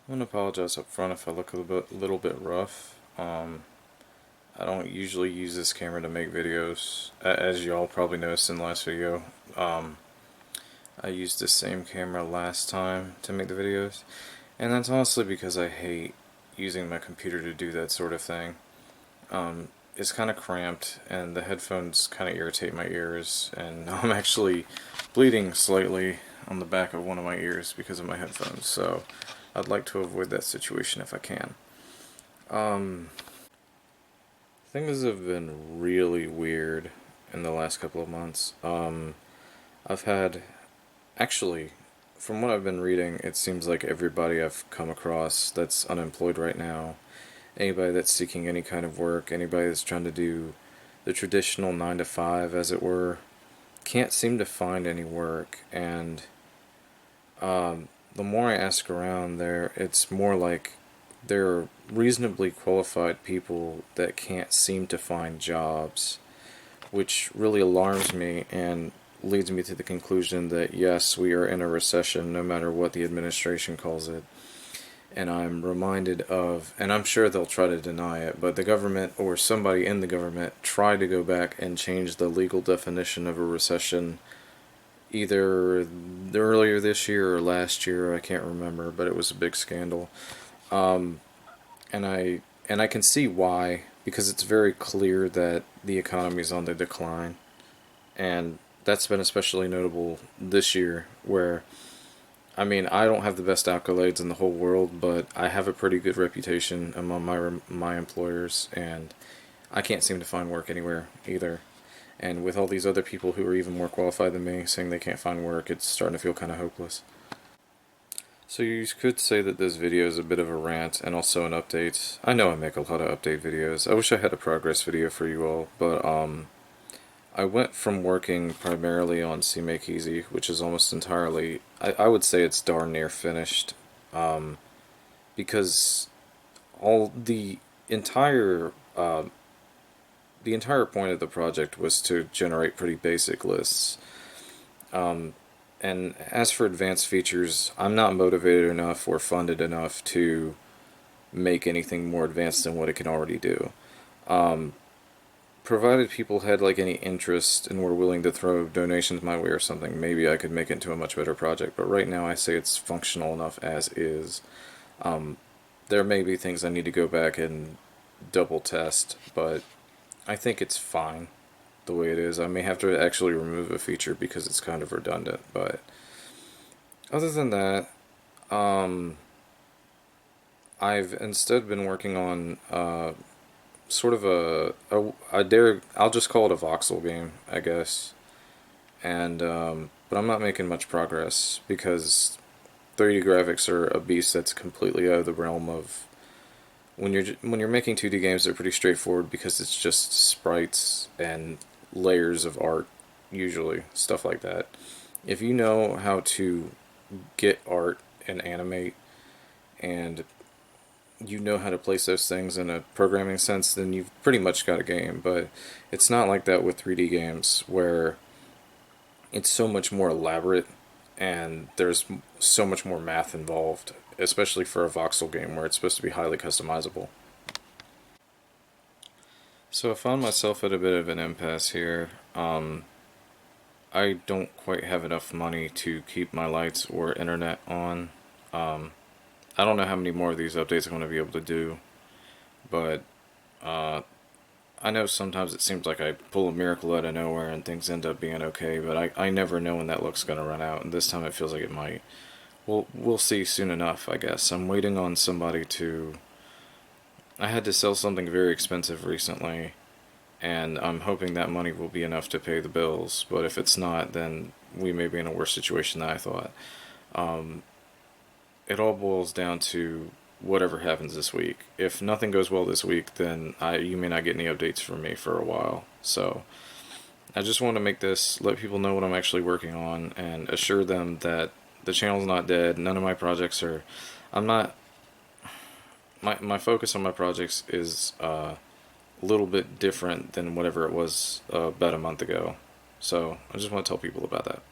I want to apologize up front if I look little bit rough. I don't usually use this camera to make videos. As y'all probably noticed in the last video, um, I used the same camera last time to make the videos. And that's honestly because I hate using my computer to do that sort of thing. It's kind of cramped, and the headphones kind of irritate my ears, and I'm actually bleeding slightly on the back of one of my ears because of my headphones, so I'd like to avoid that situation if I can. Um, Things have been really weird in the last couple of months. I've had, actually, from what I've been reading, it seems like everybody I've come across that's unemployed right now, anybody that's seeking any kind of work, anybody that's trying to do the traditional 9 to 5, as it were, can't seem to find any work. And the more I ask around there, it's more like there are reasonably qualified people that can't seem to find jobs, which really alarms me and leads me to the conclusion that yes, we are in a recession no matter what the administration calls it. And I'm reminded of, and I'm sure they'll try to deny it, but the government or somebody in the government tried to go back and change the legal definition of a recession either earlier this year or last year, I can't remember, but it was a big scandal. Um, and I can see why, because it's very clear that the economy is on the decline, and that's been especially notable this year, where I mean, I don't have the best accolades in the whole world, but I have a pretty good reputation among my employers, and I can't seem to find work anywhere either. And with all these other people who are even more qualified than me saying they can't find work, it's starting to feel kind of hopeless. So you could say that this video is a bit of a rant and also an update. I know I make a lot of update videos. I wish I had a progress video for you all, but I went from working primarily on CMake Easy, which is almost entirely, I would say it's darn near finished, um, because all entire uh, the entire point of the project was to generate pretty basic lists. Um, and as for advanced features, I'm not motivated enough or funded enough to make anything more advanced than what it can already do. Um, Provided people had like any interest and were willing to throw donations my way or something, maybe I could make it into a much better project. But right now, I say it's functional enough as is. Um, there may be things I need to go back and double test, but I think it's fine the way it is. I may have to actually remove a feature because it's kind of redundant, but other than that, um, I've instead been working on sort of I dare I'll just call it a voxel game, I guess. And but I'm not making much progress because 3D graphics are a beast that's completely out of the realm of when you're making 2D games. They're pretty straightforward because it's just sprites and layers of art, usually stuff like that. If you know how to get art and animate, and you know how to place those things in a programming sense, then you've pretty much got a game. But it's not like that with 3D games, where it's so much more elaborate and there's so much more math involved, especially for a voxel game where it's supposed to be highly customizable. So I found myself at a bit of an impasse here. I don't quite have enough money to keep my lights or internet on. Um, I don't know how many more of these updates I'm going to be able to do, but uh, I know sometimes it seems like I pull a miracle out of nowhere and things end up being okay, but I never know when that luck's going to run out, and this time it feels like it might. We'll see soon enough, I guess. I'm waiting on somebody to. I had to sell something very expensive recently, and I'm hoping that money will be enough to pay the bills, but if it's not, then we may be in a worse situation than I thought. Um, it all boils down to whatever happens this week. If nothing goes well this week, then you may not get any updates from me for a while. So I just want to make this, let people know what I'm actually working on, and assure them that the channel's not dead. None of my projects are. I'm not. My focus on my projects is a little bit different than whatever it was about a month ago. So I just want to tell people about that.